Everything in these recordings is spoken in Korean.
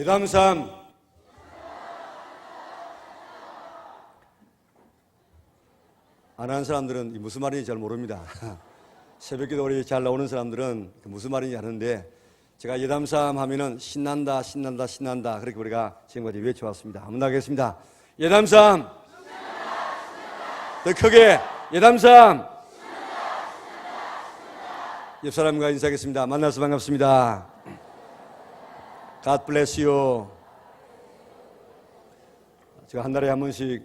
예담삼 안 하는 사람들은 무슨 말인지 잘 모릅니다. 새벽기도 우리 잘 나오는 사람들은 무슨 말인지 아는데, 제가 예담삼 하면은 신난다 신난다 신난다 그렇게 우리가 지금까지 외쳐왔습니다. 한번 하겠습니다. 예담삼, 더 크게 예담삼. 옆 사람과 인사하겠습니다. 만나서 반갑습니다. God bless you. 제가 한 달에 한 번씩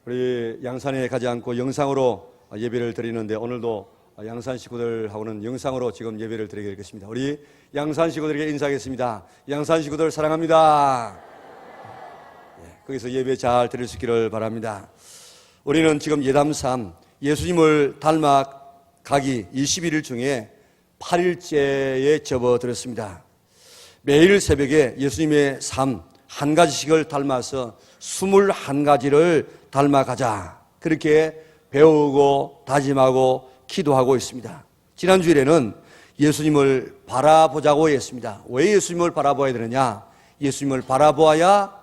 우리 양산에 가지 않고 영상으로 예배를 드리는데, 오늘도 양산 식구들하고는 영상으로 지금 예배를 드리게 되겠습니다. 우리 양산 식구들에게 인사하겠습니다. 양산 식구들 사랑합니다. 거기서 예배 잘 드릴 수 있기를 바랍니다. 우리는 지금 예담삼, 예수님을 닮아가기 21일 중에 8일째에 접어들었습니다. 매일 새벽에 예수님의 삶 한 가지씩을 닮아서 21가지를 닮아가자, 그렇게 배우고 다짐하고 기도하고 있습니다. 지난주일에는 예수님을 바라보자고 했습니다. 왜 예수님을 바라봐야 되느냐? 예수님을 바라보아야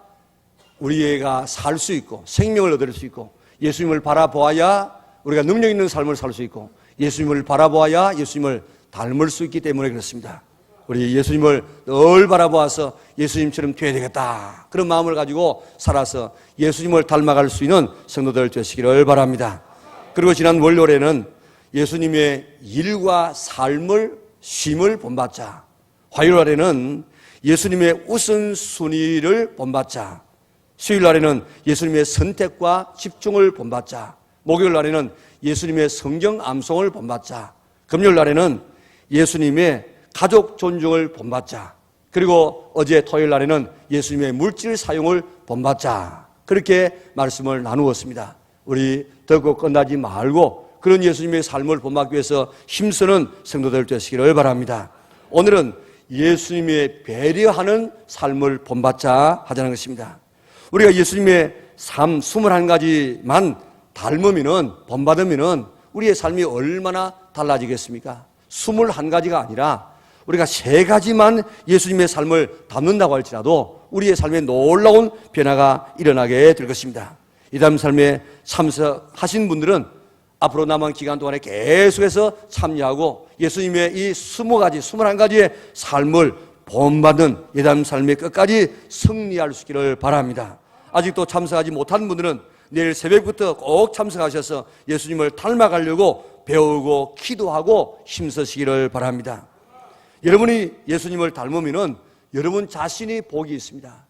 우리가 살 수 있고 생명을 얻을 수 있고, 예수님을 바라보아야 우리가 능력 있는 삶을 살 수 있고, 예수님을 바라보아야 예수님을 닮을 수 있기 때문에 그렇습니다. 우리 예수님을 늘 바라보아서 예수님처럼 되어야 되겠다, 그런 마음을 가지고 살아서 예수님을 닮아갈 수 있는 성도들 되시기를 바랍니다. 그리고 지난 월요일에는 예수님의 일과 삶을 쉼을 본받자, 화요일날에는 예수님의 우선순위를 본받자, 수요일날에는 예수님의 선택과 집중을 본받자, 목요일날에는 예수님의 성경 암송을 본받자, 금요일날에는 예수님의 가족 존중을 본받자, 그리고 어제 토요일 날에는 예수님의 물질 사용을 본받자, 그렇게 말씀을 나누었습니다. 우리 듣고 끝나지 말고 그런 예수님의 삶을 본받기 위해서 힘쓰는 성도들 되시기를 바랍니다. 오늘은 예수님의 배려하는 삶을 본받자 하자는 것입니다. 우리가 예수님의 삶 21가지만 닮으면, 본받으면 우리의 삶이 얼마나 달라지겠습니까? 21가지가 아니라 우리가 3가지만 예수님의 삶을 담는다고 할지라도 우리의 삶에 놀라운 변화가 일어나게 될 것입니다. 이 다음 삶에 참석하신 분들은 앞으로 남은 기간 동안에 계속해서 참여하고 예수님의 이 20가지, 21가지의 삶을 본받는 이 다음 삶의 끝까지 승리할 수 있기를 바랍니다. 아직도 참석하지 못한 분들은 내일 새벽부터 꼭 참석하셔서 예수님을 닮아가려고 배우고 기도하고 힘쓰시기를 바랍니다. 여러분이 예수님을 닮으면 여러분 자신이 복이 있습니다.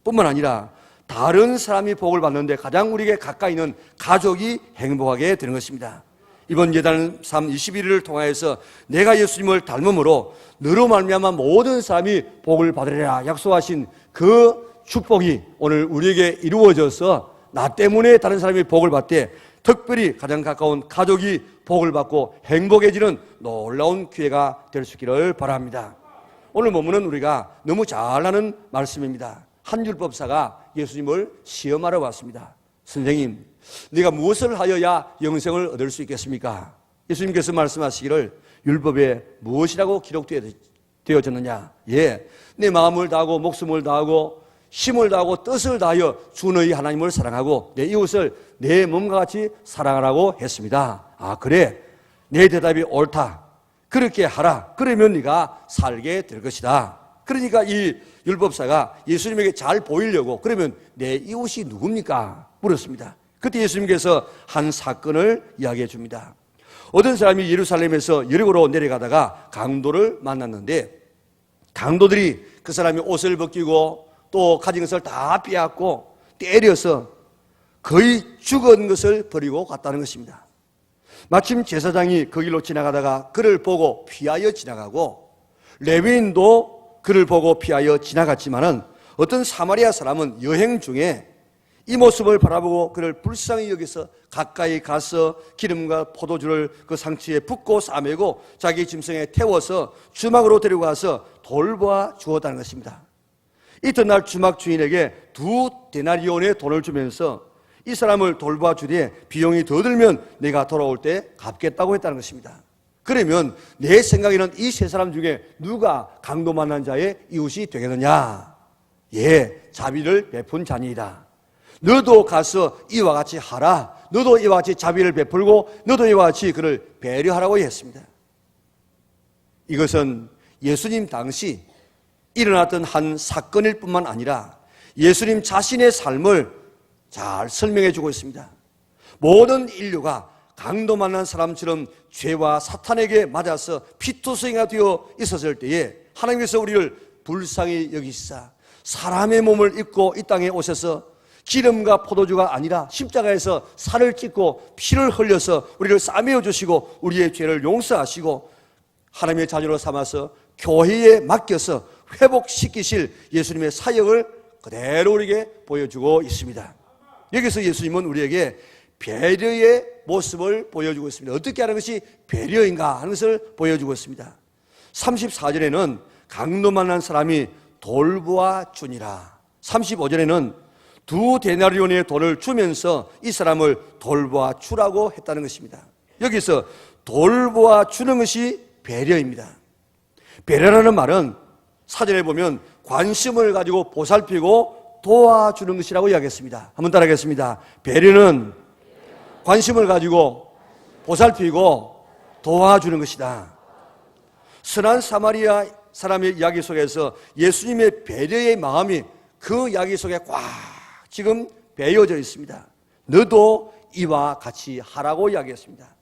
뿐만 아니라 다른 사람이 복을 받는데 가장 우리에게 가까이 있는 가족이 행복하게 되는 것입니다. 이번 예담삼 21일을 통하여서 내가 예수님을 닮음으로 너로 말미암아 모든 사람이 복을 받으리라 약속하신 그 축복이 오늘 우리에게 이루어져서 나 때문에 다른 사람이 복을 받되, 특별히 가장 가까운 가족이 복을 받고 행복해지는 놀라운 기회가 될 수 있기를 바랍니다. 오늘 본문은 우리가 너무 잘 아는 말씀입니다. 한 율법사가 예수님을 시험하러 왔습니다. 선생님, 네가 무엇을 하여야 영생을 얻을 수 있겠습니까? 예수님께서 말씀하시기를 율법에 무엇이라고 기록되어졌느냐? 내 마음을 다하고 목숨을 다하고 힘을 다하고 뜻을 다하여 주 너희 하나님을 사랑하고 내 이웃을 내 몸과 같이 사랑하라고 했습니다. 아, 그래, 내 대답이 옳다. 그렇게 하라. 그러면 네가 살게 될 것이다. 그러니까 이 율법사가 예수님에게 잘 보이려고, 그러면 내 이웃이 누굽니까? 물었습니다. 그때 예수님께서 한 사건을 이야기해 줍니다. 어떤 사람이 예루살렘에서 여리고로 내려가다가 강도를 만났는데, 강도들이 그 사람이 옷을 벗기고 또 가진 것을 다 빼앗고 때려서 거의 죽은 것을 버리고 갔다는 것입니다. 마침 제사장이 그 길로 지나가다가 그를 보고 피하여 지나가고, 레위인도 그를 보고 피하여 지나갔지만은 어떤 사마리아 사람은 여행 중에 이 모습을 바라보고 그를 불쌍히 여기서 가까이 가서 기름과 포도주를 그 상처에 붓고 싸매고 자기 짐승에 태워서 주막으로 데리고 가서 돌보아 주었다는 것입니다. 이튿날 주막 주인에게 2데나리온의 돈을 주면서 이 사람을 돌봐 주되 비용이 더 들면 내가 돌아올 때 갚겠다고 했다는 것입니다. 그러면 내 생각에는 이 세 사람 중에 누가 강도 만난 자의 이웃이 되겠느냐? 자비를 베푼 자니이다. 너도 가서 이와 같이 하라. 너도 이와 같이 자비를 베풀고 너도 이와 같이 그를 배려하라고 했습니다. 이것은 예수님 당시 일어났던 한 사건일 뿐만 아니라 예수님 자신의 삶을 잘 설명해 주고 있습니다. 모든 인류가 강도 만난 사람처럼 죄와 사탄에게 맞아서 피투성이가 되어 있었을 때에 하나님께서 우리를 불쌍히 여기시사 사람의 몸을 입고 이 땅에 오셔서 기름과 포도주가 아니라 십자가에서 살을 찢고 피를 흘려서 우리를 싸매어 주시고 우리의 죄를 용서하시고 하나님의 자녀로 삼아서 교회에 맡겨서 회복시키실 예수님의 사역을 그대로 우리에게 보여주고 있습니다. 여기서 예수님은 우리에게 배려의 모습을 보여주고 있습니다. 어떻게 하는 것이 배려인가 하는 것을 보여주고 있습니다. 34절에는 강도 만난 사람이 돌보아 주니라. 35절에는 2데나리온의 돈을 주면서 이 사람을 돌보아 주라고 했다는 것입니다. 여기서 돌보아 주는 것이 배려입니다. 배려라는 말은 사전에 보면 관심을 가지고 보살피고 도와주는 것이라고 이야기했습니다. 한번 따라하겠습니다. 배려는 관심을 가지고 보살피고 도와주는 것이다. 선한 사마리아 사람의 이야기 속에서 예수님의 배려의 마음이 그 이야기 속에 꽉 지금 배어져 있습니다. 너도 이와 같이 하라고 이야기했습니다.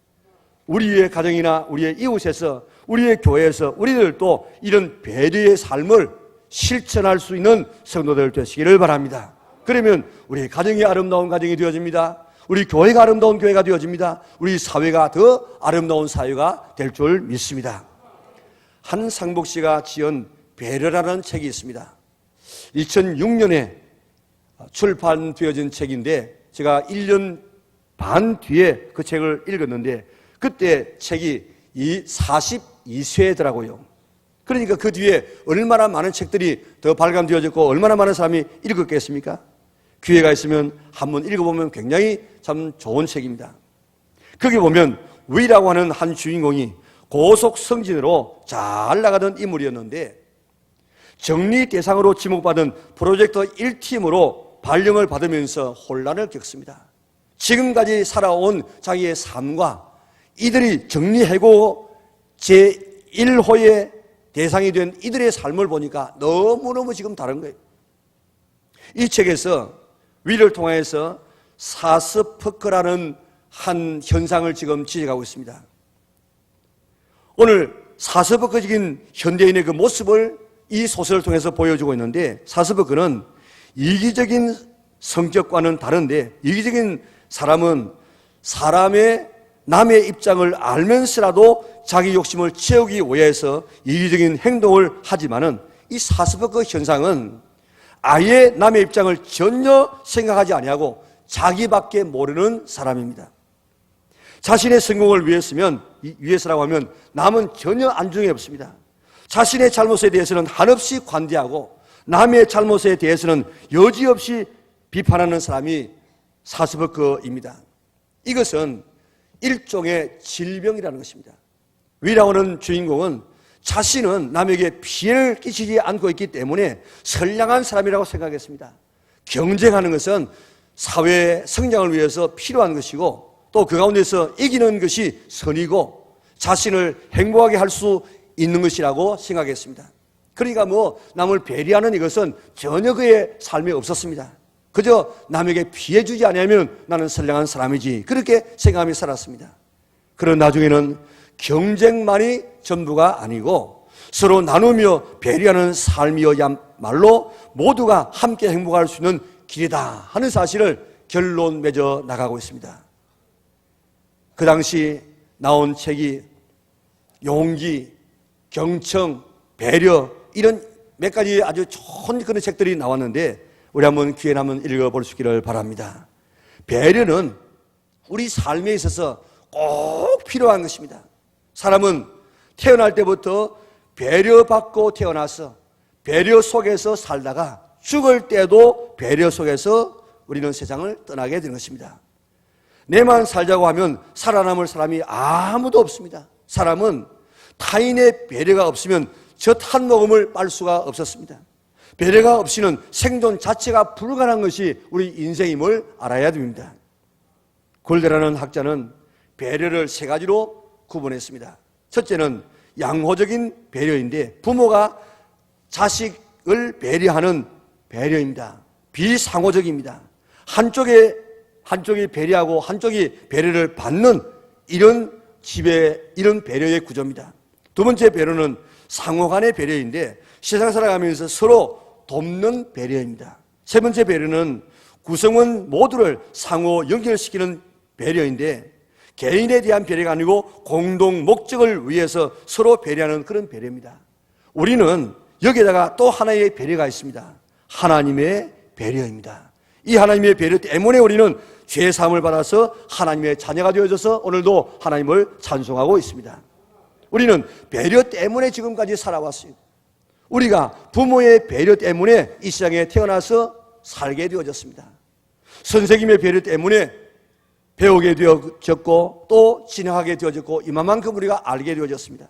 우리의 가정이나 우리의 이웃에서 우리의 교회에서 우리들도 이런 배려의 삶을 실천할 수 있는 성도들 되시기를 바랍니다. 그러면 우리 가정이 아름다운 가정이 되어집니다. 우리 교회가 아름다운 교회가 되어집니다. 우리 사회가 더 아름다운 사회가 될 줄 믿습니다. 한상복 씨가 지은 배려라는 책이 있습니다. 2006년에 출판되어진 책인데 제가 1년 반 뒤에 그 책을 읽었는데 그때 책이 42쇄더라고요. 그러니까 그 뒤에 얼마나 많은 책들이 더 발간되어졌고 얼마나 많은 사람이 읽었겠습니까? 기회가 있으면 한번 읽어보면 굉장히 참 좋은 책입니다. 거기 보면 위라고 하는 한 주인공이 고속 승진으로 잘 나가던 인물이었는데 정리 대상으로 지목받은 프로젝트 1팀으로 발령을 받으면서 혼란을 겪습니다. 지금까지 살아온 자기의 삶과 이들이 정리해고 제1호의 대상이 된 이들의 삶을 보니까 너무너무 지금 다른 거예요. 이 책에서 위를 통해서 사스퍼크라는 한 현상을 지금 지적하고 있습니다. 오늘 사스퍼크적인 현대인의 그 모습을 이 소설을 통해서 보여주고 있는데 사스퍼크는 이기적인 성격과는 다른데 이기적인 사람은 남의 입장을 알면서라도 자기 욕심을 채우기 위해서 이기적인 행동을 하지만은 이 사스퍼크 현상은 아예 남의 입장을 전혀 생각하지 아니하고 자기밖에 모르는 사람입니다. 자신의 성공을 위해서라고 하면 남은 전혀 안중에 없습니다. 자신의 잘못에 대해서는 한없이 관대하고 남의 잘못에 대해서는 여지없이 비판하는 사람이 사스퍼크입니다. 이것은 일종의 질병이라는 것입니다. 위라고는 주인공은 자신은 남에게 피해를 끼치지 않고 있기 때문에 선량한 사람이라고 생각했습니다. 경쟁하는 것은 사회의 성장을 위해서 필요한 것이고 또 그 가운데서 이기는 것이 선이고 자신을 행복하게 할 수 있는 것이라고 생각했습니다. 그러니까 남을 배려하는 이것은 전혀 그의 삶에 없었습니다. 그저 남에게 피해 주지 않으면 나는 선량한 사람이지 그렇게 생각하며 살았습니다. 그런 나중에는 경쟁만이 전부가 아니고 서로 나누며 배려하는 삶이어야말로 모두가 함께 행복할 수 있는 길이다 하는 사실을 결론 맺어 나가고 있습니다. 그 당시 나온 책이 용기, 경청, 배려 이런 몇 가지 아주 좋은 그런 책들이 나왔는데 우리 한번 기회 나면 읽어볼 수 있기를 바랍니다. 배려는 우리 삶에 있어서 꼭 필요한 것입니다. 사람은 태어날 때부터 배려받고 태어나서 배려 속에서 살다가 죽을 때도 배려 속에서 우리는 세상을 떠나게 되는 것입니다. 내만 살자고 하면 살아남을 사람이 아무도 없습니다. 사람은 타인의 배려가 없으면 젖 한 모금을 빨 수가 없었습니다. 배려가 없이는 생존 자체가 불가능한 것이 우리 인생임을 알아야 됩니다. 골데라는 학자는 배려를 세 가지로 구분했습니다. 첫째는 양호적인 배려인데 부모가 자식을 배려하는 배려입니다. 비상호적입니다. 한쪽이 배려하고 한쪽이 배려를 받는 이런 배려의 구조입니다. 두 번째 배려는 상호 간의 배려인데 세상 살아가면서 서로 돕는 배려입니다. 세 번째 배려는 구성원 모두를 상호 연결시키는 배려인데 개인에 대한 배려가 아니고 공동 목적을 위해서 서로 배려하는 그런 배려입니다. 우리는 여기에다가 또 하나의 배려가 있습니다. 하나님의 배려입니다. 이 하나님의 배려 때문에 우리는 죄 사함을 받아서 하나님의 자녀가 되어져서 오늘도 하나님을 찬송하고 있습니다. 우리는 배려 때문에 지금까지 살아왔어요. 우리가 부모의 배려 때문에 이 세상에 태어나서 살게 되어졌습니다. 선생님의 배려 때문에 배우게 되어졌고 또 진행하게 되어졌고 이만큼 우리가 알게 되어졌습니다.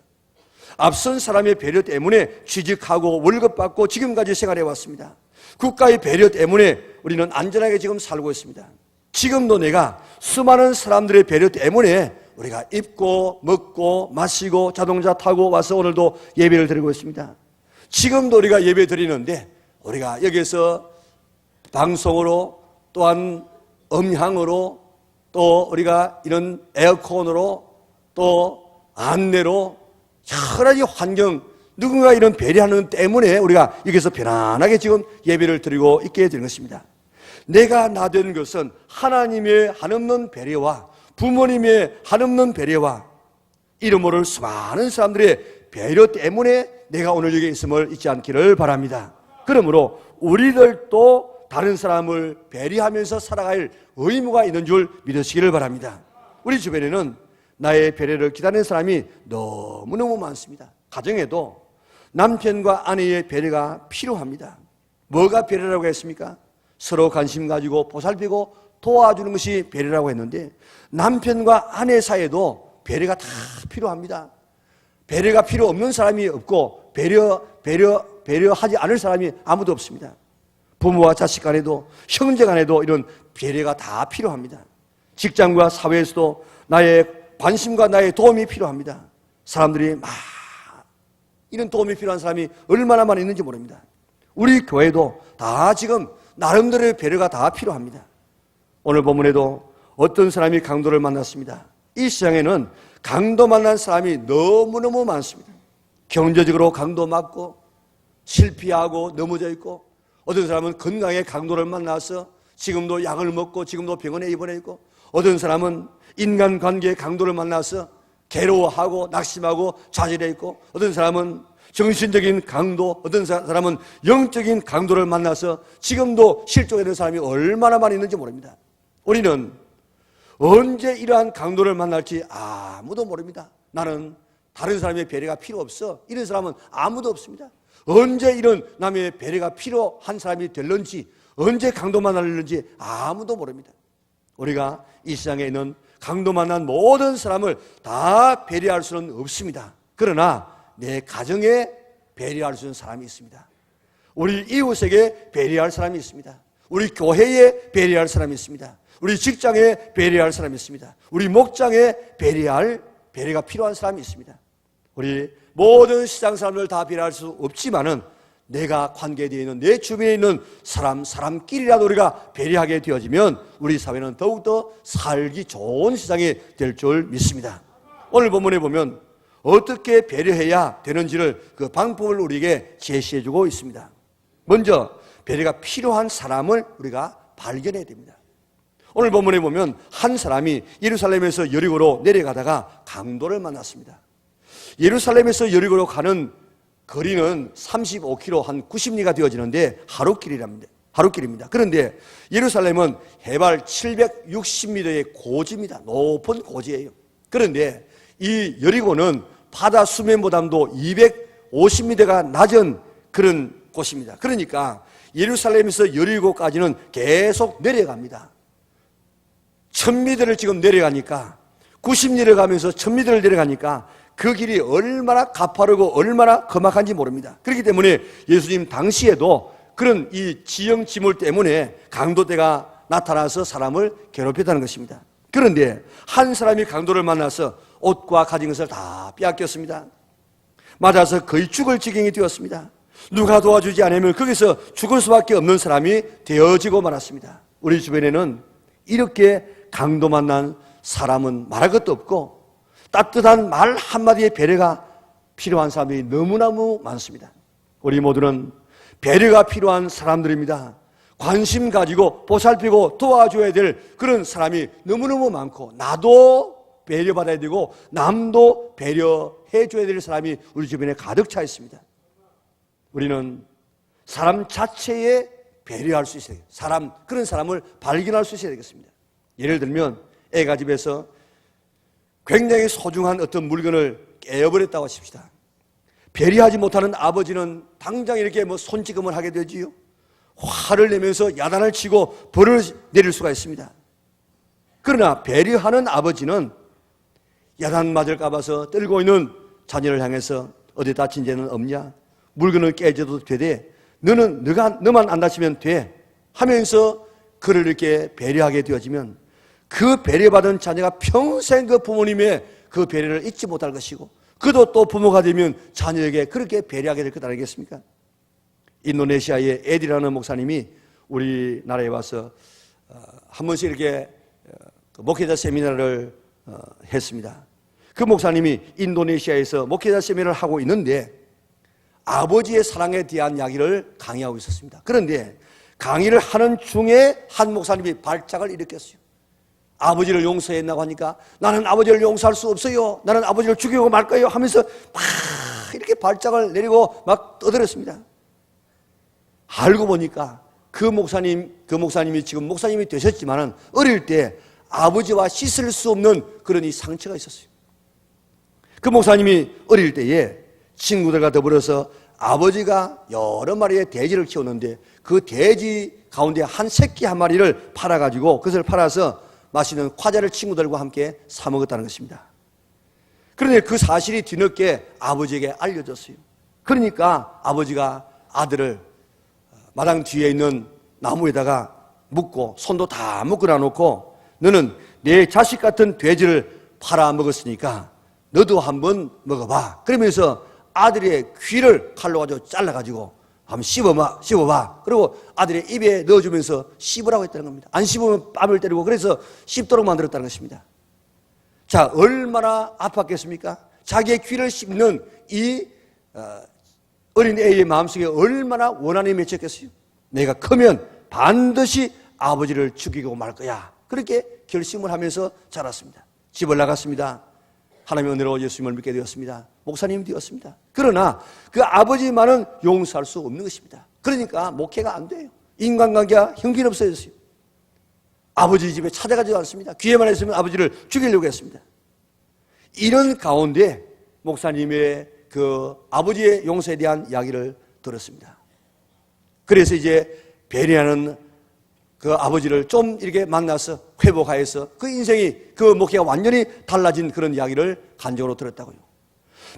앞선 사람의 배려 때문에 취직하고 월급 받고 지금까지 생활해 왔습니다. 국가의 배려 때문에 우리는 안전하게 지금 살고 있습니다. 지금도 내가 수많은 사람들의 배려 때문에 우리가 입고 먹고 마시고 자동차 타고 와서 오늘도 예배를 드리고 있습니다. 지금도 우리가 예배 드리는데 우리가 여기서 방송으로 또한 음향으로 또 우리가 이런 에어컨으로 또 안내로 여러 가지 환경 누군가 이런 배려하는 때문에 우리가 여기서 편안하게 지금 예배를 드리고 있게 되는 것입니다. 내가 나된 것은 하나님의 한없는 배려와 부모님의 한없는 배려와 이름 모를 수많은 사람들의 배려 때문에 내가 오늘 여기 있음을 잊지 않기를 바랍니다. 그러므로 우리들도 다른 사람을 배려하면서 살아갈 의무가 있는 줄 믿으시기를 바랍니다. 우리 주변에는 나의 배려를 기다리는 사람이 너무너무 많습니다. 가정에도 남편과 아내의 배려가 필요합니다. 뭐가 배려라고 했습니까? 서로 관심 가지고 보살피고 도와주는 것이 배려라고 했는데 남편과 아내 사이에도 배려가 다 필요합니다. 배려가 필요 없는 사람이 없고 배려하지 않을 사람이 아무도 없습니다. 부모와 자식 간에도 형제 간에도 이런 배려가 다 필요합니다. 직장과 사회에서도 나의 관심과 나의 도움이 필요합니다. 사람들이 이런 도움이 필요한 사람이 얼마나 많이 있는지 모릅니다. 우리 교회도 다 지금 나름대로의 배려가 다 필요합니다. 오늘 본문에도 어떤 사람이 강도를 만났습니다. 이 시장에는 강도 만난 사람이 너무너무 많습니다. 경제적으로 강도 맞고 실패하고 넘어져 있고 어떤 사람은 건강에 강도를 만나서 지금도 약을 먹고 지금도 병원에 입원해 있고 어떤 사람은 인간관계에 강도를 만나서 괴로워하고 낙심하고 좌절해 있고 어떤 사람은 정신적인 강도, 어떤 사람은 영적인 강도를 만나서 지금도 실종해 있는 사람이 얼마나 많이 있는지 모릅니다. 우리는 언제 이러한 강도를 만날지 아무도 모릅니다. 나는 다른 사람의 배려가 필요 없어. 이런 사람은 아무도 없습니다. 언제 이런 남의 배려가 필요한 사람이 될런지 언제 강도 만날는지 아무도 모릅니다. 우리가 이 세상에 있는 강도 만난 모든 사람을 다 배려할 수는 없습니다. 그러나 내 가정에 배려할 수 있는 사람이 있습니다. 우리 이웃에게 배려할 사람이 있습니다. 우리 교회에 배려할 사람이 있습니다. 우리 직장에 배려할 사람이 있습니다. 우리 목장에 배려가 필요한 사람이 있습니다. 우리 모든 시장 사람들 다 배려할 수 없지만은 내가 관계되어 있는 내 주변에 있는 사람끼리라도 우리가 배려하게 되어지면 우리 사회는 더욱더 살기 좋은 세상이 될 줄 믿습니다. 오늘 본문에 보면 어떻게 배려해야 되는지를 그 방법을 우리에게 제시해주고 있습니다. 먼저 배려가 필요한 사람을 우리가 발견해야 됩니다. 오늘 본문에 보면 한 사람이 예루살렘에서 여리고로 내려가다가 강도를 만났습니다. 예루살렘에서 여리고로 가는 거리는 35km, 한 90리가 되어지는데 하루길입니다. 그런데 예루살렘은 해발 760m의 고지입니다. 높은 고지예요. 그런데 이 여리고는 바다 수면보다도 250m가 낮은 그런 곳입니다. 그러니까 예루살렘에서 여리고까지는 계속 내려갑니다. 1000m를 지금 내려가니까 90리를 가면서 1000m를 내려가니까 그 길이 얼마나 가파르고 얼마나 험악한지 모릅니다. 그렇기 때문에 예수님 당시에도 그런 이 지형지물 때문에 강도떼가 나타나서 사람을 괴롭혔다는 것입니다. 그런데 한 사람이 강도를 만나서 옷과 가진 것을 다 빼앗겼습니다. 맞아서 거의 죽을 지경이 되었습니다. 누가 도와주지 않으면 거기서 죽을 수밖에 없는 사람이 되어지고 말았습니다. 우리 주변에는 이렇게 강도 만난 사람은 말할 것도 없고 따뜻한 말 한마디의 배려가 필요한 사람이 너무너무 많습니다. 우리 모두는 배려가 필요한 사람들입니다. 관심 가지고 보살피고 도와줘야 될 그런 사람이 너무너무 많고, 나도 배려받아야 되고 남도 배려해 줘야 될 사람이 우리 주변에 가득 차 있습니다. 우리는 사람 자체에 배려할 수 있어야 돼요. 그런 사람을 발견할 수 있어야 되겠습니다. 예를 들면 애가 집에서 굉장히 소중한 어떤 물건을 깨어버렸다고 하십시다. 배려하지 못하는 아버지는 당장 이렇게 손찌검을 하게 되지요. 화를 내면서 야단을 치고 벌을 내릴 수가 있습니다. 그러나 배려하는 아버지는 야단 맞을까 봐서 떨고 있는 자녀를 향해서 어디 다친 데는 없냐? 물건을 깨져도 되되 너만 안 다치면 돼 하면서 그를 이렇게 배려하게 되어지면 그 배려받은 자녀가 평생 그 부모님의 그 배려를 잊지 못할 것이고, 그도 또 부모가 되면 자녀에게 그렇게 배려하게 될 것 아니겠습니까? 인도네시아의 에디라는 목사님이 우리나라에 와서 한 번씩 이렇게 목회자 세미나를 했습니다. 그 목사님이 인도네시아에서 목회자 세미나를 하고 있는데 아버지의 사랑에 대한 이야기를 강의하고 있었습니다. 그런데 강의를 하는 중에 한 목사님이 발작을 일으켰어요. 아버지를 용서했나고 하니까 나는 아버지를 용서할 수 없어요. 나는 아버지를 죽이고 말 거예요 하면서 막 이렇게 발작을 내리고 막 떠들었습니다. 알고 보니까 그 목사님이 지금 목사님이 되셨지만은 어릴 때 아버지와 씻을 수 없는 그런 이 상처가 있었어요. 그 목사님이 어릴 때에 친구들과 더불어서 아버지가 여러 마리의 돼지를 키웠는데 그 돼지 가운데 한 새끼 한 마리를 팔아가지고 그것을 팔아서 맛있는 과자를 친구들과 함께 사 먹었다는 것입니다. 그런데 그 사실이 뒤늦게 아버지에게 알려졌어요. 그러니까 아버지가 아들을 마당 뒤에 있는 나무에다가 묶고 손도 다 묶어놔 놓고 너는 내 자식 같은 돼지를 팔아 먹었으니까 너도 한번 먹어봐. 그러면서 아들의 귀를 칼로 가지고 잘라가지고 한번 씹어봐. 그리고 아들의 입에 넣어주면서 씹으라고 했다는 겁니다. 안 씹으면 뺨을 때리고 그래서 씹도록 만들었다는 것입니다. 자, 얼마나 아팠겠습니까? 자기의 귀를 씹는 이 어린 애의 마음속에 얼마나 원한이 맺혔겠어요? 내가 크면 반드시 아버지를 죽이고 말 거야. 그렇게 결심을 하면서 자랐습니다. 집을 나갔습니다. 하나님의 은혜로 예수님을 믿게 되었습니다. 목사님이 되었습니다. 그러나 그 아버지만은 용서할 수 없는 것입니다. 그러니까 목회가 안 돼요. 인간관계가 형편없어졌어요. 아버지 집에 찾아가지도 않습니다. 귀에만 있으면 아버지를 죽이려고 했습니다. 이런 가운데 목사님의 그 아버지의 용서에 대한 이야기를 들었습니다. 그래서 이제 배려하는 그 아버지를 좀 이렇게 만나서 회복하여서 그 인생이 그 목회가 완전히 달라진 그런 이야기를 간접으로 들었다고요.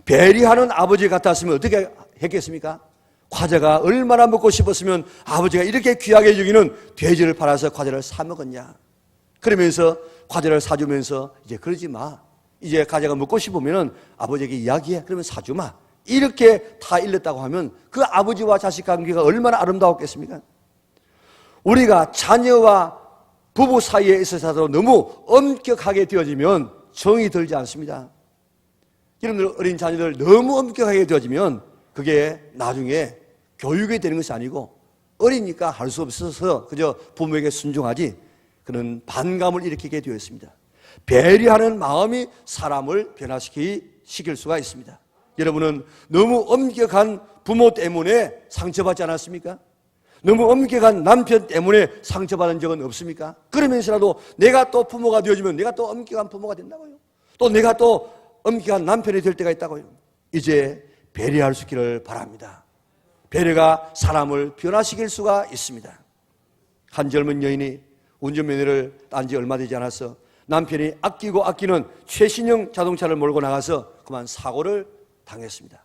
배려하는 아버지 같았으면 어떻게 했겠습니까? 과자가 얼마나 먹고 싶었으면 아버지가 이렇게 귀하게 여기는 돼지를 팔아서 과자를 사 먹었냐. 그러면서 과자를 사주면서 이제 그러지 마. 이제 과자가 먹고 싶으면 아버지에게 이야기해. 그러면 사주마. 이렇게 다 일렀다고 하면 그 아버지와 자식 관계가 얼마나 아름다웠겠습니까? 우리가 자녀와 부부 사이에 있어서도 너무 엄격하게 되어지면 정이 들지 않습니다. 여러분들 어린 자녀들 너무 엄격하게 되어지면 그게 나중에 교육이 되는 것이 아니고 어리니까 할 수 없어서 그저 부모에게 순종하지 그런 반감을 일으키게 되어 있습니다. 배려하는 마음이 사람을 변화시킬 수가 있습니다. 여러분은 너무 엄격한 부모 때문에 상처받지 않았습니까? 너무 엄격한 남편 때문에 상처받은 적은 없습니까? 그러면서라도 내가 또 부모가 되어지면 내가 또 엄격한 부모가 된다고요. 또 내가 또 엄격한 남편이 될 때가 있다고요. 이제 배려할 수 있기를 바랍니다. 배려가 사람을 변화시킬 수가 있습니다. 한 젊은 여인이 운전면허를 딴 지 얼마 되지 않아서 남편이 아끼는 최신형 자동차를 몰고 나가서 그만 사고를 당했습니다.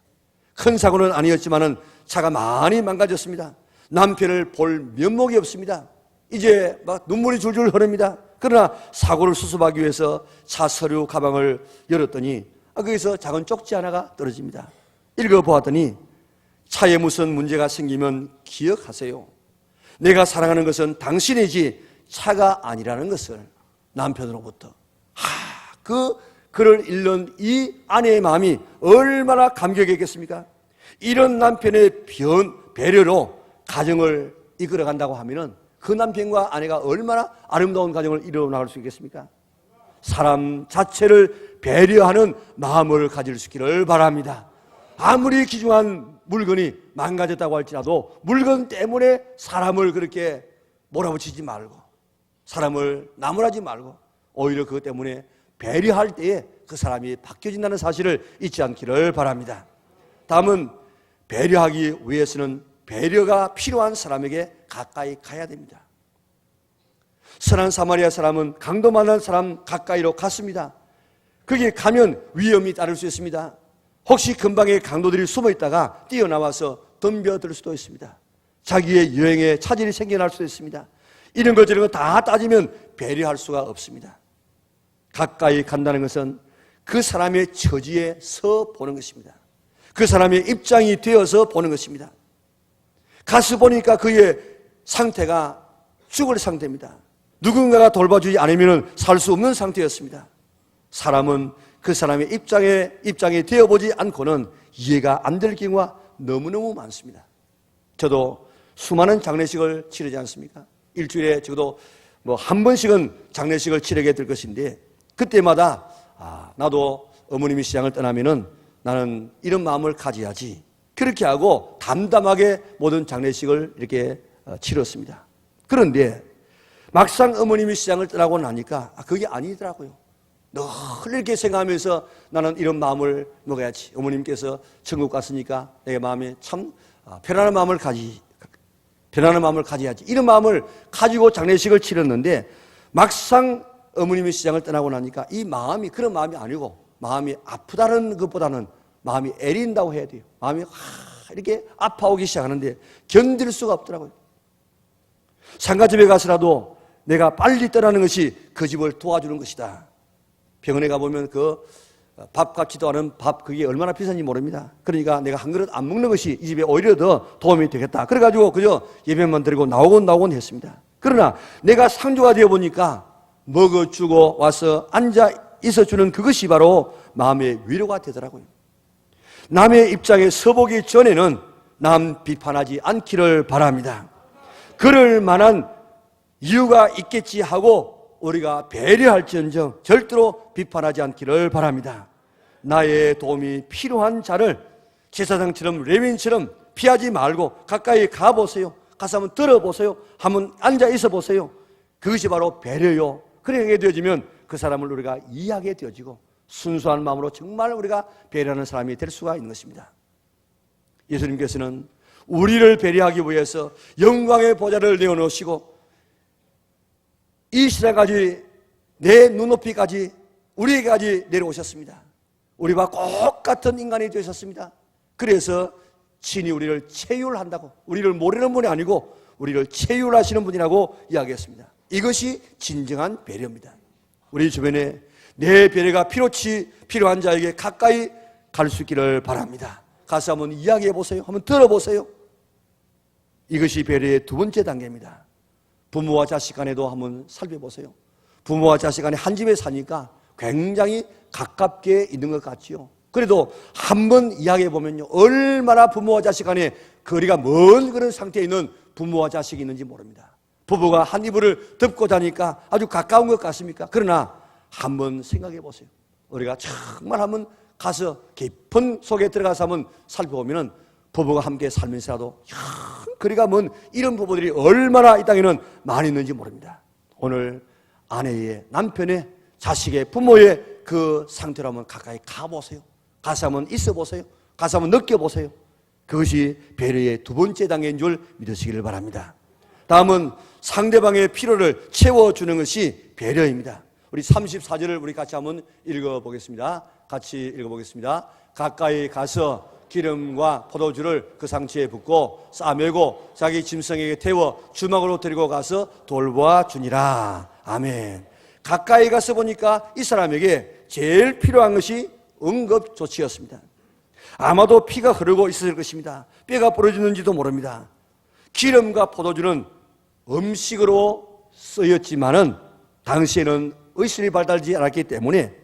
큰 사고는 아니었지만 차가 많이 망가졌습니다. 남편을 볼 면목이 없습니다. 이제 막 눈물이 줄줄 흐릅니다. 그러나 사고를 수습하기 위해서 차 서류 가방을 열었더니 거기서 작은 쪽지 하나가 떨어집니다. 읽어보았더니 차에 무슨 문제가 생기면 기억하세요. 내가 사랑하는 것은 당신이지 차가 아니라는 것을. 남편으로부터. 그 글을 읽는 이 아내의 마음이 얼마나 감격했겠습니까? 이런 남편의 배려로 가정을 이끌어간다고 하면은 그 남편과 아내가 얼마나 아름다운 가정을 이루어나갈 수 있겠습니까? 사람 자체를 배려하는 마음을 가질 수 있기를 바랍니다. 아무리 귀중한 물건이 망가졌다고 할지라도 물건 때문에 사람을 그렇게 몰아붙이지 말고, 사람을 나무라지 말고, 오히려 그것 때문에 배려할 때에 그 사람이 바뀌어진다는 사실을 잊지 않기를 바랍니다. 다음은 배려하기 위해서는 배려가 필요한 사람에게 가까이 가야 됩니다. 선한 사마리아 사람은 강도 만난 사람 가까이로 갔습니다. 거기에 가면 위험이 따를 수 있습니다. 혹시 근방에 강도들이 숨어 있다가 뛰어나와서 덤벼들 수도 있습니다. 자기의 여행에 차질이 생겨날 수도 있습니다. 이런 것 저런 거 다 따지면 배려할 수가 없습니다. 가까이 간다는 것은 그 사람의 처지에 서 보는 것입니다. 그 사람의 입장이 되어서 보는 것입니다. 가서 보니까 그의 상태가 죽을 상태입니다. 누군가가 돌봐주지 않으면 살 수 없는 상태였습니다. 사람은 그 사람의 입장에 되어보지 않고는 이해가 안 될 경우가 너무너무 많습니다. 저도 수많은 장례식을 치르지 않습니까? 일주일에 적어도 한 번씩은 장례식을 치르게 될 것인데, 그때마다 나도 어머님이 시장을 떠나면은 나는 이런 마음을 가져야지, 그렇게 하고 담담하게 모든 장례식을 이렇게 치렀습니다. 그런데 막상 어머님이 시장을 떠나고 나니까 그게 아니더라고요. 늘 이렇게 생각하면서 나는 이런 마음을 먹어야지. 어머님께서 천국 갔으니까 내 마음에 참 편안한 마음을 가져야지. 이런 마음을 가지고 장례식을 치렀는데, 막상 어머님이 시장을 떠나고 나니까 이 마음이 그런 마음이 아니고, 마음이 아프다는 것보다는 마음이 애린다고 해야 돼요. 마음이 이렇게 아파오기 시작하는데 견딜 수가 없더라고요. 상가집에 가서라도 내가 빨리 떠나는 것이 그 집을 도와주는 것이다. 병원에 가보면 그 밥 같지도 않은 밥, 그게 얼마나 비싼지 모릅니다. 그러니까 내가 한 그릇 안 먹는 것이 이 집에 오히려 더 도움이 되겠다. 그래가지고 그저 예배만 드리고 나오곤 했습니다. 그러나 내가 상주가 되어보니까 먹어주고 와서 앉아 있어주는 그것이 바로 마음의 위로가 되더라고요. 남의 입장에 서보기 전에는 남 비판하지 않기를 바랍니다. 그럴 만한 이유가 있겠지 하고 우리가 배려할지언정 절대로 비판하지 않기를 바랍니다. 나의 도움이 필요한 자를 제사장처럼 레위인처럼 피하지 말고 가까이 가보세요. 가서 한번 들어보세요. 한번 앉아 있어 보세요. 그것이 바로 배려요. 그렇게 되어지면 그 사람을 우리가 이해하게 되어지고 순수한 마음으로 정말 우리가 배려하는 사람이 될 수가 있는 것입니다. 예수님께서는 우리를 배려하기 위해서 영광의 보좌를 내어놓으시고 이 시대까지 내 눈높이까지 우리에게까지 내려오셨습니다. 우리와 똑같은 인간이 되셨습니다. 그래서 친히 우리를 체휼한다고, 우리를 모르는 분이 아니고 우리를 체휼하시는 분이라고 이야기했습니다. 이것이 진정한 배려입니다. 우리 주변에 내 배려가 필요한 자에게 가까이 갈 수 있기를 바랍니다. 가서 한번 이야기해 보세요. 한번 들어보세요. 이것이 배려의 두 번째 단계입니다. 부모와 자식 간에도 한번 살펴보세요. 부모와 자식 간에 한 집에 사니까 굉장히 가깝게 있는 것 같지요. 그래도 한번 이야기해 보면요, 얼마나 부모와 자식 간에 거리가 먼 그런 상태에 있는 부모와 자식이 있는지 모릅니다. 부부가 한 이불을 덮고 자니까 아주 가까운 것 같습니까? 그러나 한번 생각해 보세요. 우리가 정말 한번 가서 깊은 속에 들어가서 한번 살펴보면 부부가 함께 살면서라도 거리가 먼 이런 부부들이 얼마나 이 땅에는 많이 있는지 모릅니다. 오늘 아내의, 남편의, 자식의, 부모의 그 상태로 한번 가까이 가보세요. 가서 한번 있어보세요. 가서 한번 느껴보세요. 그것이 배려의 두 번째 단계인 줄 믿으시기를 바랍니다. 다음은 상대방의 필요를 채워주는 것이 배려입니다. 우리 34절을 우리 같이 한번 읽어보겠습니다. 같이 읽어보겠습니다. 가까이 가서 기름과 포도주를 그 상처에 붓고 싸매고 자기 짐승에게 태워 주막으로 데리고 가서 돌보아 주니라. 아멘. 가까이 가서 보니까 이 사람에게 제일 필요한 것이 응급조치였습니다. 아마도 피가 흐르고 있었을 것입니다. 뼈가 부러지는지도 모릅니다. 기름과 포도주는 음식으로 쓰였지만은 당시에는 의술이 발달하지 않았기 때문에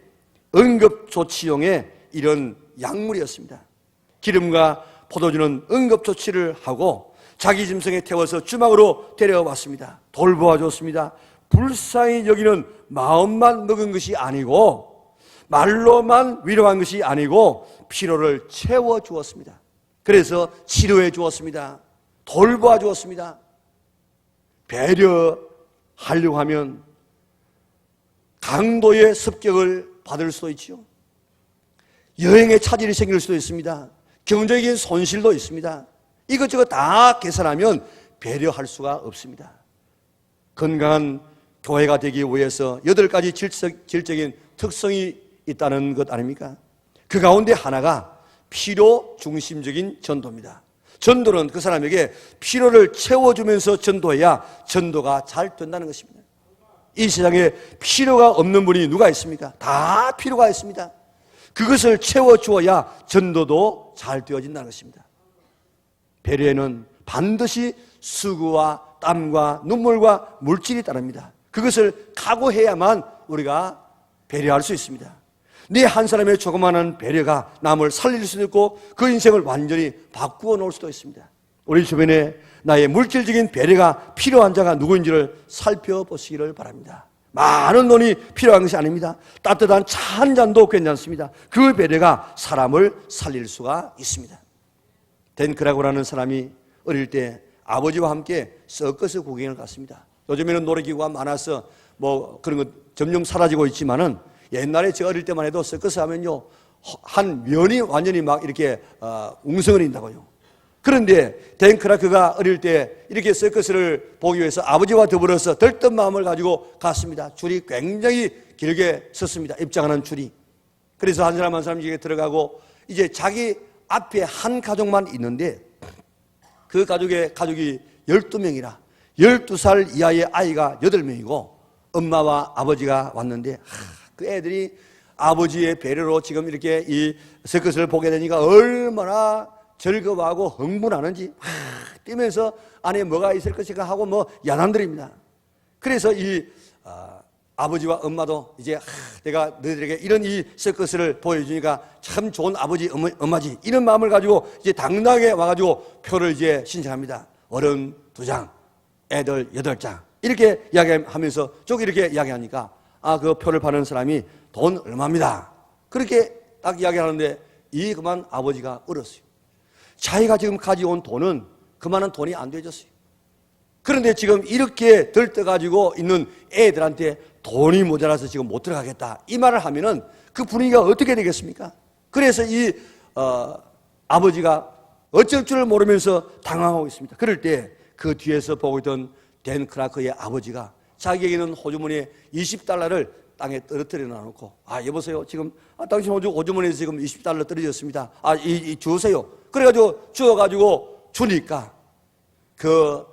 응급조치용의 이런 약물이었습니다. 기름과 포도주는 응급조치를 하고 자기 짐승에 태워서 주막으로 데려왔습니다. 돌보아 줬습니다. 불쌍히 여기는 마음만 먹은 것이 아니고 말로만 위로한 것이 아니고 피로를 채워 주었습니다. 그래서 치료해 주었습니다. 돌보아 주었습니다. 배려하려고 하면 강도의 습격을 받을 수도 있죠. 여행에 차질이 생길 수도 있습니다. 경제적인 손실도 있습니다. 이것저것 다 계산하면 배려할 수가 없습니다. 건강한 교회가 되기 위해서 8가지 질적인 특성이 있다는 것 아닙니까? 그 가운데 하나가 필요 중심적인 전도입니다. 전도는 그 사람에게 필요를 채워주면서 전도해야 전도가 잘 된다는 것입니다. 이 세상에 필요가 없는 분이 누가 있습니까? 다 필요가 있습니다. 그것을 채워주어야 전도도 잘 되어진다는 것입니다. 배려에는 반드시 수고와 땀과 눈물과 물질이 따릅니다. 그것을 각오해야만 우리가 배려할 수 있습니다. 네 한 사람의 조그마한 배려가 남을 살릴 수도 있고 그 인생을 완전히 바꾸어 놓을 수도 있습니다. 우리 주변에 나의 물질적인 배려가 필요한 자가 누구인지를 살펴보시기를 바랍니다. 많은 돈이 필요한 것이 아닙니다. 따뜻한 차 한 잔도 괜찮습니다. 그 배려가 사람을 살릴 수가 있습니다. 댄크라고라는 사람이 어릴 때 아버지와 함께 서커스 구경을 갔습니다. 요즘에는 놀이기구가 많아서 뭐 그런 것 점점 사라지고 있지만은 옛날에 제가 어릴 때만 해도 서커스 하면요 한 면이 완전히 막 이렇게 웅성거린다고요. 그런데 댄크라크가 어릴 때 이렇게 서커스를 보기 위해서 아버지와 더불어서 들뜬 마음을 가지고 갔습니다. 줄이 굉장히 길게 섰습니다. 입장하는 줄이. 그래서 한 사람 한 사람에게 들어가고 이제 자기 앞에 한 가족만 있는데 그 가족이 12명이라 12살 이하의 아이가 8명이고 엄마와 아버지가 왔는데 그 애들이 아버지의 배려로 지금 이렇게 이 서커스를 보게 되니까 얼마나 즐거워하고 흥분하는지 뛰면서 안에 뭐가 있을 것인가 하고 뭐 야단들입니다. 그래서 이 아버지와 엄마도 이제 내가 너희들에게 이런 이 서커스를 보여주니까 참 좋은 아버지 엄마지 이런 마음을 가지고 이제 당당하게 와가지고 표를 이제 신청합니다. 어른 2장, 애들 8장 이렇게 이야기하면서 쭉 이렇게 이야기하니까 그 표를 파는 사람이 돈 얼마입니다. 그렇게 딱 이야기하는데 그만 아버지가 울었어요. 자기가 지금 가져온 돈은 그만한 돈이 안 되졌어요. 그런데 지금 이렇게 들떠가지고 있는 애들한테 돈이 모자라서 지금 못 들어가겠다 이 말을 하면은 그 분위기가 어떻게 되겠습니까? 그래서 이 아버지가 어쩔 줄을 모르면서 당황하고 있습니다. 그럴 때 그 뒤에서 보고 있던 댄 크라크의 아버지가 자기에게는 호주머니에 $20를 땅에 떨어뜨려 놔놓고 여보세요 지금 당신 호주머니에서 지금 $20 떨어졌습니다. 주세요. 그래가지고 주어가지고 주니까 그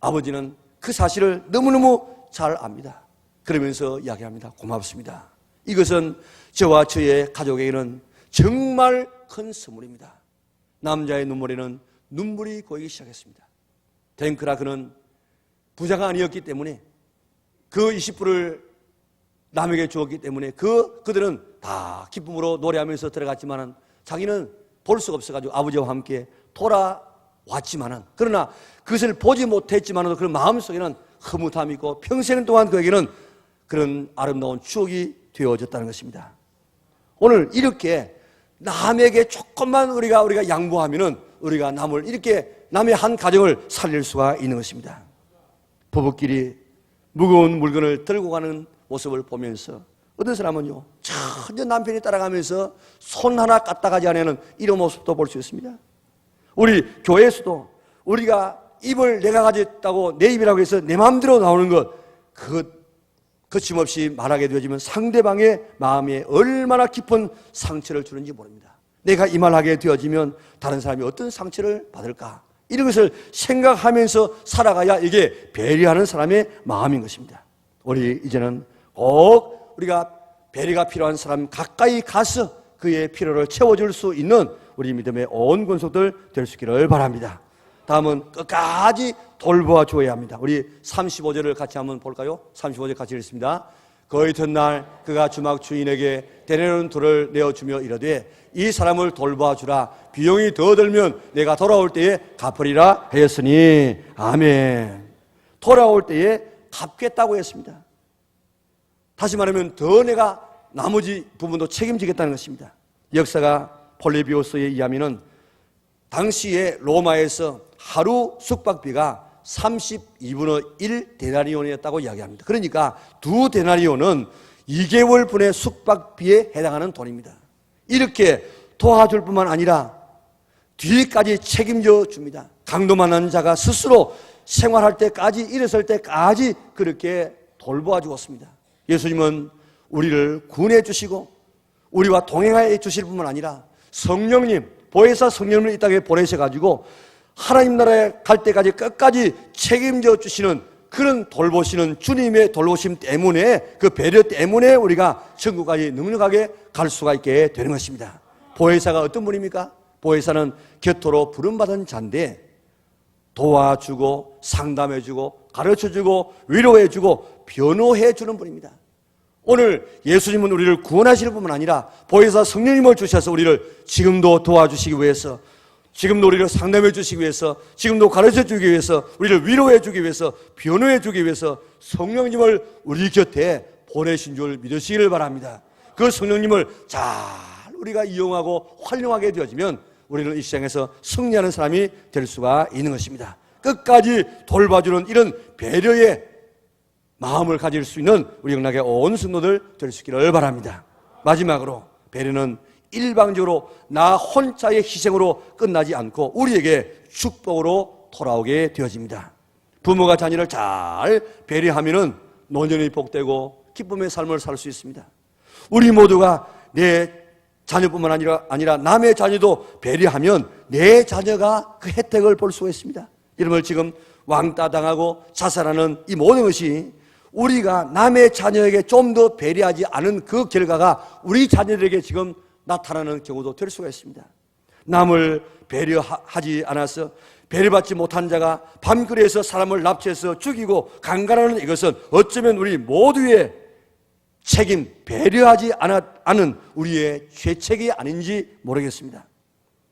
아버지는 그 사실을 너무너무 잘 압니다. 그러면서 이야기합니다. 고맙습니다. 이것은 저와 저의 가족에게는 정말 큰 선물입니다. 남자의 눈물에는 눈물이 고이기 시작했습니다. 댄크라크는 부자가 아니었기 때문에 그 20불을 남에게 주었기 때문에 그들은 다 기쁨으로 노래하면서 들어갔지만은 자기는 볼 수가 없어가지고 아버지와 함께 돌아왔지만은 그러나 그것을 보지 못했지만은 그 마음속에는 흐뭇함이 있고 평생 동안 그에게는 그런 아름다운 추억이 되어졌다는 것입니다. 오늘 이렇게 남에게 조금만 우리가 양보하면은 우리가 남의 한 가정을 살릴 수가 있는 것입니다. 부부끼리 무거운 물건을 들고 가는 모습을 보면서 어떤 사람은요 전혀 남편이 따라가면서 손 하나 까딱하지 않는 이런 모습도 볼 수 있습니다. 우리 교회에서도 우리가 입을 내가 가졌다고 내 입이라고 해서 내 마음대로 나오는 것 거침없이 말하게 되어지면 상대방의 마음에 얼마나 깊은 상처를 주는지 모릅니다. 내가 이 말 하게 되어지면 다른 사람이 어떤 상처를 받을까? 이런 것을 생각하면서 살아가야 이게 배려하는 사람의 마음인 것입니다. 우리 이제는 꼭 우리가 배려가 필요한 사람 가까이 가서 그의 필요를 채워줄 수 있는 우리 믿음의 온 권속들 될 수 있기를 바랍니다. 다음은 끝까지 돌보아 주어야 합니다. 우리 35절을 같이 한번 볼까요? 35절 같이 읽습니다. 그 이튿날 그가 주막 주인에게 데나리온 둘을 내어주며 이르되 이 사람을 돌보아 주라. 비용이 더 들면 내가 돌아올 때에 갚으리라 하였으니 아멘. 돌아올 때에 갚겠다고 했습니다. 다시 말하면 더 내가 나머지 부분도 책임지겠다는 것입니다. 역사가 폴리비오스에 의하면 당시에 로마에서 하루 숙박비가 32분의 1 데나리온이었다고 이야기합니다. 그러니까 2 데나리온은 2개월 분의 숙박비에 해당하는 돈입니다. 이렇게 도와줄 뿐만 아니라 뒤까지 책임져 줍니다. 강도 만난 자가 스스로 생활할 때까지, 일어설 때까지 그렇게 돌보아 주었습니다. 예수님은 우리를 구원해 주시고 우리와 동행하여 주실 뿐만 아니라 성령님, 보혜사 성령님을 이 땅에 보내셔가지고 하나님 나라에 갈 때까지 끝까지 책임져 주시는 그런 돌보시는 주님의 돌보심 때문에, 그 배려 때문에 우리가 천국까지 넉넉하게 갈 수가 있게 되는 것입니다. 보혜사가 어떤 분입니까? 보혜사는 곁으로 부름받은 자인데 도와주고 상담해주고 가르쳐주고 위로해주고 변호해주는 분입니다. 오늘 예수님은 우리를 구원하시는 뿐만 아니라 보혜사 성령님을 주셔서 우리를 지금도 도와주시기 위해서, 지금도 우리를 상담해 주시기 위해서, 지금도 가르쳐 주기 위해서, 우리를 위로해 주기 위해서, 변호해 주기 위해서 성령님을 우리 곁에 보내신 줄 믿으시기를 바랍니다. 그 성령님을 잘 우리가 이용하고 활용하게 되어지면 우리는 이 시장에서 승리하는 사람이 될 수가 있는 것입니다. 끝까지 돌봐주는 이런 배려의 마음을 가질 수 있는 우리 영락의 온 성도들 될 수 있기를 바랍니다. 마지막으로 배려는 일방적으로 나 혼자의 희생으로 끝나지 않고 우리에게 축복으로 돌아오게 되어집니다. 부모가 자녀를 잘 배려하면 노년이 복되고 기쁨의 삶을 살 수 있습니다. 우리 모두가 내 자녀뿐만 아니라 남의 자녀도 배려하면 내 자녀가 그 혜택을 볼 수가 있습니다. 이런 지금 왕따 당하고 자살하는 이 모든 것이 우리가 남의 자녀에게 좀 더 배려하지 않은 그 결과가 우리 자녀들에게 지금 나타나는 경우도 될 수가 있습니다. 남을 배려하지 않아서 배려받지 못한 자가 밤거리에서 사람을 납치해서 죽이고 강간하는 이것은 어쩌면 우리 모두의 책임, 배려하지 않은 우리의 죄책이 아닌지 모르겠습니다.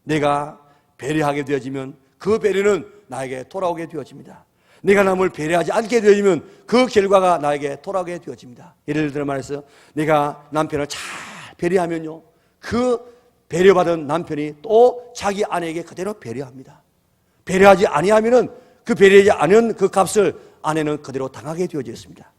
내가 배려하게 되어지면 그 배려는 나에게 돌아오게 되어집니다. 내가 남을 배려하지 않게 되어지면 그 결과가 나에게 돌아오게 되어집니다. 예를 들어 말해서 내가 남편을 잘 배려하면요, 그 배려받은 남편이 또 자기 아내에게 그대로 배려합니다. 배려하지 아니하면은 그 배려하지 않은 그 값을 아내는 그대로 당하게 되어져 있습니다.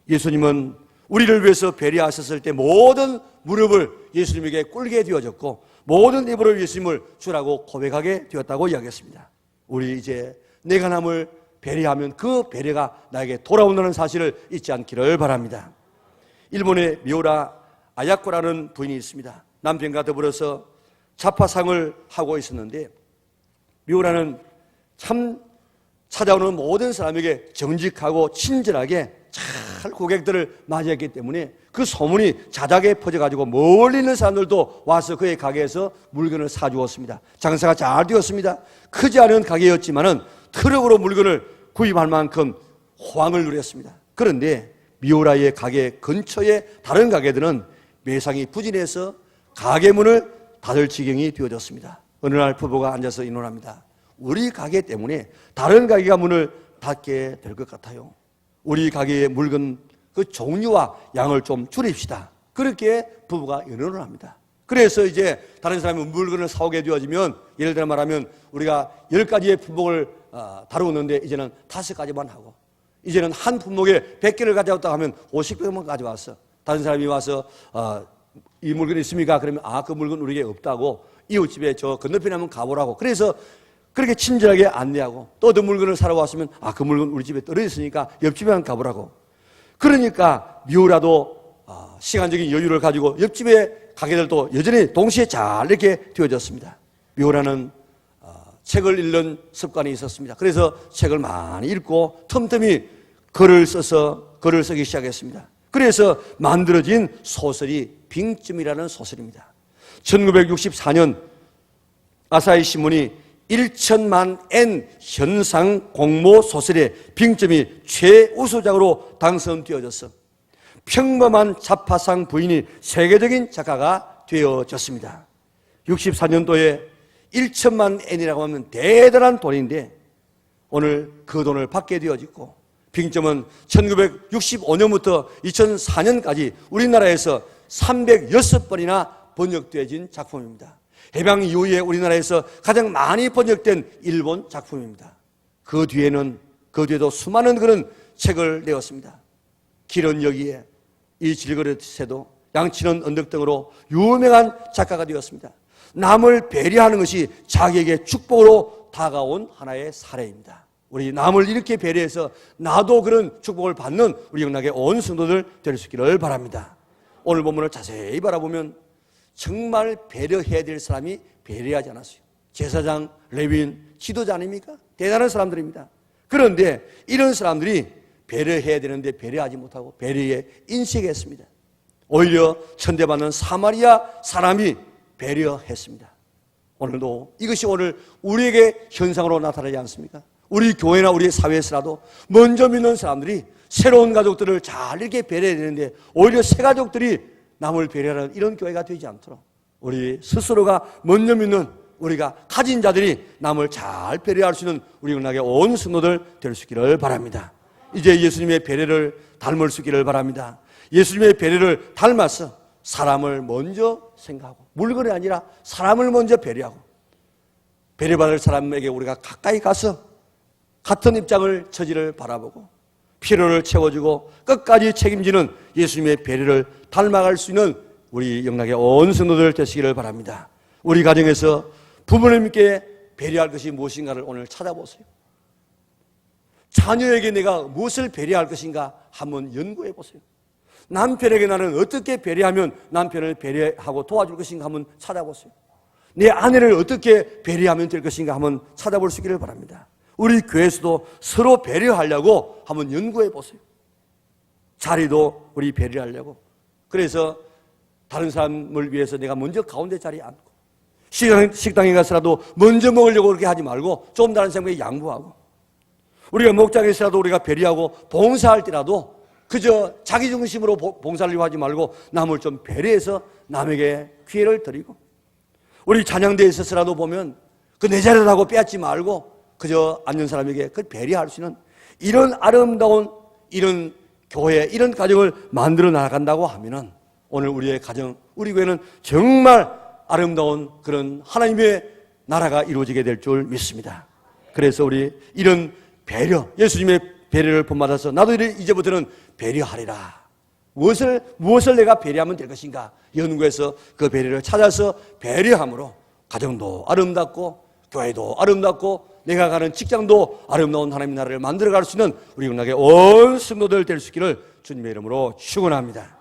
예수님은 우리를 위해서 배려하셨을 때 모든 무릎을 예수님에게 꿇게 되어졌고 모든 입으로 예수님을 주라고 고백하게 되었다고 이야기했습니다. 우리 이제 내가 남을 배려하면 그 배려가 나에게 돌아온다는 사실을 잊지 않기를 바랍니다. 일본의 미우라 아야코라는 부인이 있습니다. 남편과 더불어서 자파상을 하고 있었는데 미우라는 참 찾아오는 모든 사람에게 정직하고 친절하게 잘 고객들을 맞이했기 때문에 그 소문이 자작에 퍼져가지고 멀리 있는 사람들도 와서 그의 가게에서 물건을 사주었습니다. 장사가 잘 되었습니다. 크지 않은 가게였지만은 트럭으로 물건을 구입할 만큼 호황을 누렸습니다. 그런데 미우라의 가게 근처에 다른 가게들은 매상이 부진해서 가게 문을 닫을 지경이 되어졌습니다. 어느 날 부부가 앉아서 의논합니다. 우리 가게 때문에 다른 가게가 문을 닫게 될 것 같아요. 우리 가게의 물건 그 종류와 양을 좀 줄입시다. 그렇게 부부가 의논을 합니다. 그래서 이제 다른 사람이 물건을 사오게 되어지면, 예를 들어 말하면 우리가 10가지의 품목을 다루었는데 이제는 5가지만 하고, 이제는 한 품목에 100개를 가져왔다 하면 50개만 가져왔어. 다른 사람이 와서 이 물건 있습니까? 그러면 그 물건 우리에게 없다고, 이웃집에 저 건너편에 한번 가보라고. 그래서 그렇게 친절하게 안내하고, 또 어떤 물건을 사러 왔으면 그 물건 우리 집에 떨어져 있으니까 옆집에 한번 가보라고. 그러니까 미우라도 시간적인 여유를 가지고 옆집에 가게들도 여전히 동시에 잘 이렇게 되어졌습니다. 묘라는 책을 읽는 습관이 있었습니다. 그래서 책을 많이 읽고 틈틈이 글을 쓰기 시작했습니다. 그래서 만들어진 소설이 빙점이라는 소설입니다. 1964년 아사히 신문이 1천만 엔 현상 공모 소설의 빙점이 최우수작으로 당선되어져서 평범한 잡화상 부인이 세계적인 작가가 되어졌습니다. 64년도에 1천만 엔이라고 하면 대단한 돈인데 오늘 그 돈을 받게 되어졌고 빙점은 1965년부터 2004년까지 우리나라에서 306번이나 번역되어진 작품입니다. 해방 이후에 우리나라에서 가장 많이 번역된 일본 작품입니다. 그 뒤에도 수많은 그런 책을 내었습니다. 길은 여기에, 이 질그릇에도, 양치는 언덕 등으로 유명한 작가가 되었습니다. 남을 배려하는 것이 자기에게 축복으로 다가온 하나의 사례입니다. 우리 남을 이렇게 배려해서 나도 그런 축복을 받는 우리 영락의 온 성도들 될 수 있기를 바랍니다. 오늘 본문을 자세히 바라보면 정말 배려해야 될 사람이 배려하지 않았어요. 제사장, 레위인, 지도자 아닙니까? 대단한 사람들입니다. 그런데 이런 사람들이 배려해야 되는데 배려하지 못하고 배려에 인식했습니다. 오히려 천대받는 사마리아 사람이 배려했습니다. 오늘도 이것이 오늘 우리에게 현상으로 나타나지 않습니까? 우리 교회나 우리 사회에서라도 먼저 믿는 사람들이 새로운 가족들을 잘 이렇게 배려해야 되는데 오히려 새 가족들이 남을 배려하는 이런 교회가 되지 않도록 우리 스스로가 먼저 믿는 우리가 가진 자들이 남을 잘 배려할 수 있는 우리 영락의 온 성도들 될 수 있기를 바랍니다. 이제 예수님의 배려를 닮을 수 있기를 바랍니다. 예수님의 배려를 닮아서 사람을 먼저 생각하고 물건이 아니라 사람을 먼저 배려하고 배려받을 사람에게 우리가 가까이 가서 같은 입장을 처지를 바라보고 필요를 채워주고 끝까지 책임지는 예수님의 배려를 닮아갈 수 있는 우리 영락의 온 성도들 되시기를 바랍니다. 우리 가정에서 부모님께 배려할 것이 무엇인가를 오늘 찾아보세요. 자녀에게 내가 무엇을 배려할 것인가 한번 연구해 보세요. 남편에게 나는 어떻게 배려하면 남편을 배려하고 도와줄 것인가 한번 찾아보세요. 내 아내를 어떻게 배려하면 될 것인가 한번 찾아볼 수 있기를 바랍니다. 우리 교회에서도 서로 배려하려고 한번 연구해 보세요. 자리도 우리 배려하려고. 그래서 다른 사람을 위해서 내가 먼저 가운데 자리에 앉고 식당에 가서라도 먼저 먹으려고 그렇게 하지 말고 좀 다른 사람에게 양보하고 우리가 목장에서라도 우리가 배려하고 봉사할 때라도 그저 자기 중심으로 봉사하려고 하지 말고 남을 좀 배려해서 남에게 기회를 드리고 우리 찬양대에 있어서라도 보면 그 내 자리라고 빼앗지 말고 그저 앉는 사람에게 그 배려할 수 있는 이런 아름다운 이런 교회, 이런 가정을 만들어 나간다고 하면은 오늘 우리의 가정, 우리 교회는 정말 아름다운 그런 하나님의 나라가 이루어지게 될 줄 믿습니다. 그래서 우리 이런 배려, 예수님의 배려를 본받아서 나도 이제부터는 배려하리라. 무엇을 내가 배려하면 될 것인가 연구해서 그 배려를 찾아서 배려함으로 가정도 아름답고 교회도 아름답고 내가 가는 직장도 아름다운 하나님의 나라를 만들어갈 수 있는 우리 영락의 온 성도들 될 수 있기를 주님의 이름으로 축원합니다.